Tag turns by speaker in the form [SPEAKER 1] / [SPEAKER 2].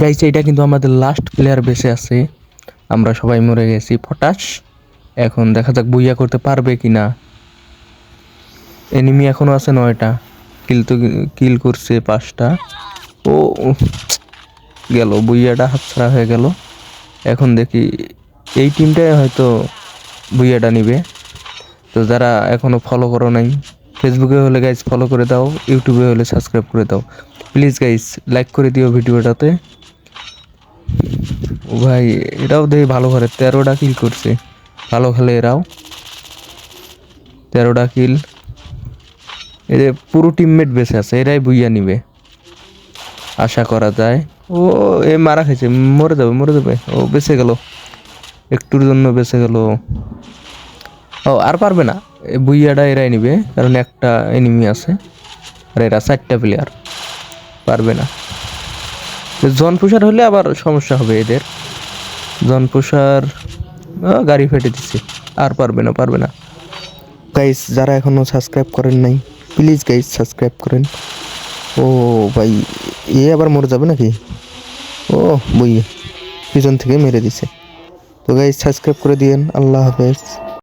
[SPEAKER 1] Guys এটা কিন্তু আমাদের লাস্ট প্লেয়ার বেঁচে আছে, আমরা সবাই মরে গেছি ফটাস। এখন দেখা যাক বুইয়া করতে পারবে কিনা। এনিমি এখনো আছে 9টা, কিল করছে 5টা। ও গেল, বুইয়াটা হাতছাড়া হয়ে গেল। এখন দেখি এই টিমটাই হয়তো বুইয়াটা নিবে। তো যারা এখনো ফলো করো নাই, ফেসবুকে হলে গাইস ফলো করে দাও, ইউটিউবে হলে সাবস্ক্রাইব করে দাও প্লিজ গাইস, লাইক করে দিও ভিডিওটাতে। ও ভাই এটাও দেখি ভালো করে 13টা কিল করছে, ভালো খেলে এরাও। 13টা কিল, এদের পুরো টিমমেট বেঁচে আছে, এরাই বুইয়া নিবে আশা করা যায়। ও এ মারা খাইছে, মরে যাবে মরে যাবে। ও বেঁচে গেল, একটুর জন্য বেঁচে গেল। ও আর পারবে না, এই বুইয়াটা এরাই নিবে, কারণ একটা এনিমি আছে আর এরা 4টা প্লেয়ার, পারবে না। জন পুষার হলে আবার সমস্যা হবে এদের। জন পুষার গাড়ি ফেটে দিচ্ছে, আর পারবে না পারবে না। গাইস যারা এখনো সাবস্ক্রাইব করেন নাই, প্লিজ গাইস সাবস্ক্রাইব করেন। ও ভাই এ আবার মরে যাবে নাকি? ও বইয়ে পিছন থেকে মেরে দিছে। তো গাইস সাবস্ক্রাইব করে দিয়েন। আল্লাহ হাফেজ।